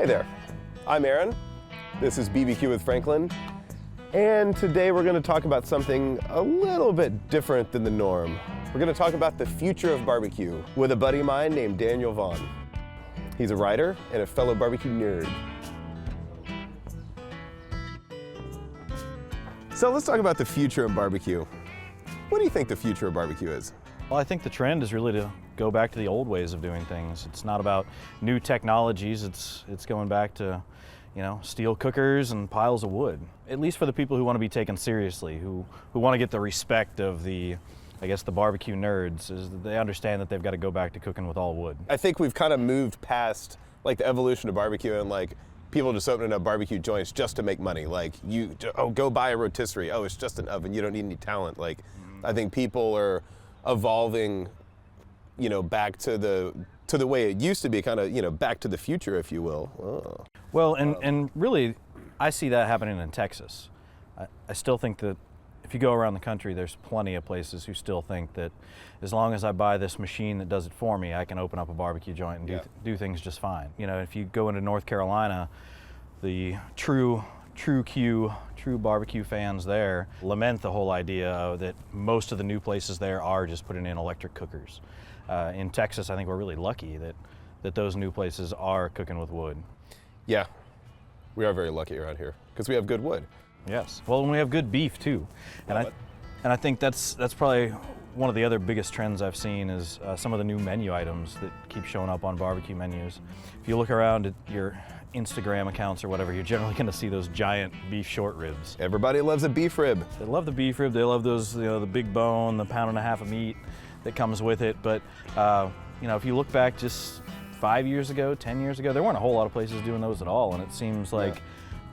Hey there, I'm Aaron. This is BBQ with Franklin. And today we're going to talk about something a little bit different than the norm. We're going to talk about the future of barbecue with a buddy of mine named Daniel Vaughn. He's a writer and a fellow barbecue nerd. So let's talk about the future of barbecue. What do you think the future of barbecue is? Well, I think the trend is really to go back to the old ways of doing things. It's not about new technologies, it's going back to, steel cookers and piles of wood. At least for the people who want to be taken seriously, who want to get the respect of the barbecue nerds, is that they understand that they've got to go back to cooking with all wood. I think we've kind of moved past like the evolution of barbecue and like people just opening up barbecue joints just to make money. Like go buy a rotisserie. Oh, it's just an oven. You don't need any talent. Like I think people are evolving, back to the way it used to be, kind of, back to the future, if you will. Oh. Well, and really, I see that happening in Texas. I still think that if you go around the country, there's plenty of places who still think that as long as I buy this machine that does it for me, I can open up a barbecue joint and do things just fine. If you go into North Carolina, the true barbecue fans there lament the whole idea that most of the new places there are just putting in electric cookers. In Texas, I think we're really lucky that those new places are cooking with wood. Yeah, we are very lucky around here because we have good wood. Yes. Well, and we have good beef too, and I think that's probably one of the other biggest trends I've seen is some of the new menu items that keep showing up on barbecue menus. If you look around at your Instagram accounts or whatever, you're generally going to see those giant beef short ribs. Everybody loves a beef rib. They love the beef rib. They love those, the big bone, the pound and a half of meat that comes with it. But if you look back just 5 years ago, 10 years ago, there weren't a whole lot of places doing those at all, and it seems like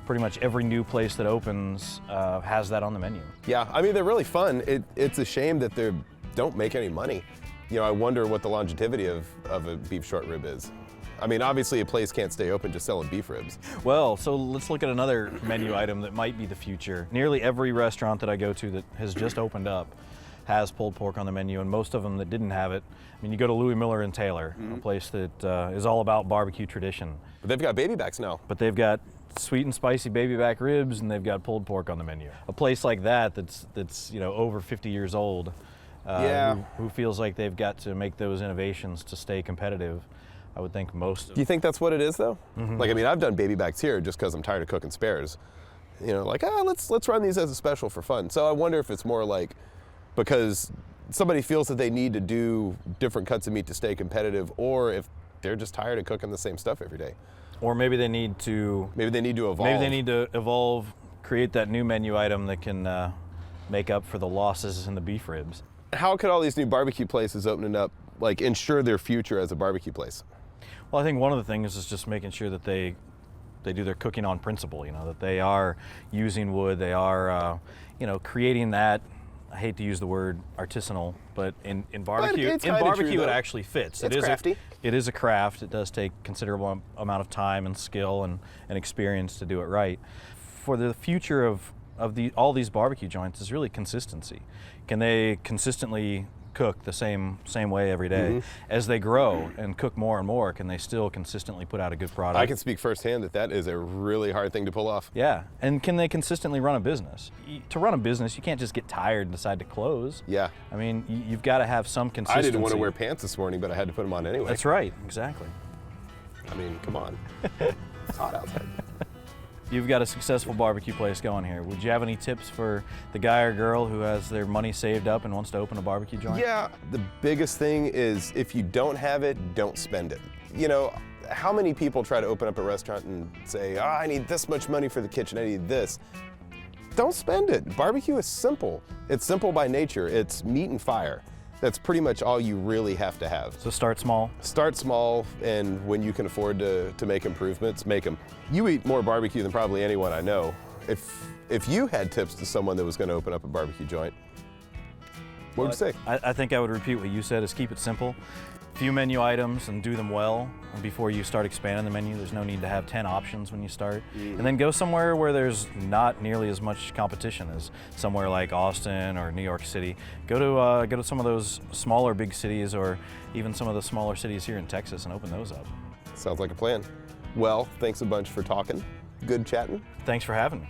pretty much every new place that opens has that on the menu. Yeah, I mean, they're really fun. It's a shame that they don't make any money. I wonder what the longevity of a beef short rib is. I mean, obviously a place can't stay open just selling beef ribs. Well, so let's look at another menu item that might be the future. Nearly every restaurant that I go to that has just opened up has pulled pork on the menu, and most of them that didn't have it, I mean, you go to Louis Miller and Taylor, a place that is all about barbecue tradition. But they've got baby backs now. But they've got sweet and spicy baby back ribs, and they've got pulled pork on the menu. A place like that's over 50 years old, who feels like they've got to make those innovations to stay competitive. I would think most of. Do you think that's what it is, though? Mm-hmm. Like, I mean, I've done baby backs here just because I'm tired of cooking spares. Let's run these as a special for fun. So I wonder if it's more like because somebody feels that they need to do different cuts of meat to stay competitive, or if they're just tired of cooking the same stuff every day. Or maybe they need to evolve. Maybe they need to evolve, create that new menu item that can make up for the losses in the beef ribs. How could all these new barbecue places opening up ensure their future as a barbecue place? Well, I think one of the things is just making sure that they do their cooking on principle, that they are using wood, they are, creating that, I hate to use the word artisanal, but in barbecue, it actually fits. It's crafty. It is a craft. It does take considerable amount of time and skill and experience to do it right. For the future of all these barbecue joints is really consistency. Can they consistently cook the same way every day? As they grow and cook more and more, can they still consistently put out a good product? I can speak firsthand that is a really hard thing to pull off. Yeah, and can they consistently run a business? To run a business, you can't just get tired and decide to close. Yeah. I mean, you've got to have some consistency. I didn't want to wear pants this morning, but I had to put them on anyway. That's right, exactly. I mean, come on. It's hot outside. You've got a successful barbecue place going here. Would you have any tips for the guy or girl who has their money saved up and wants to open a barbecue joint? Yeah, the biggest thing is if you don't have it, don't spend it. How many people try to open up a restaurant and say, I need this much money for the kitchen, I need this. Don't spend it. Barbecue is simple. It's simple by nature. It's meat and fire. That's pretty much all you really have to have. So start small? Start small, and when you can afford to make improvements, make them. You eat more barbecue than probably anyone I know. If you had tips to someone that was going to open up a barbecue joint, what would you say? I think I would repeat what you said, is keep it simple. Few menu items and do them well before you start expanding the menu. There's no need to have 10 options when you start. And then go somewhere where there's not nearly as much competition as somewhere like Austin or New York City. Go to some of those smaller big cities, or even some of the smaller cities here in Texas, and open those up. Sounds like a plan. Well, thanks a bunch for talking. Good chatting. Thanks for having me.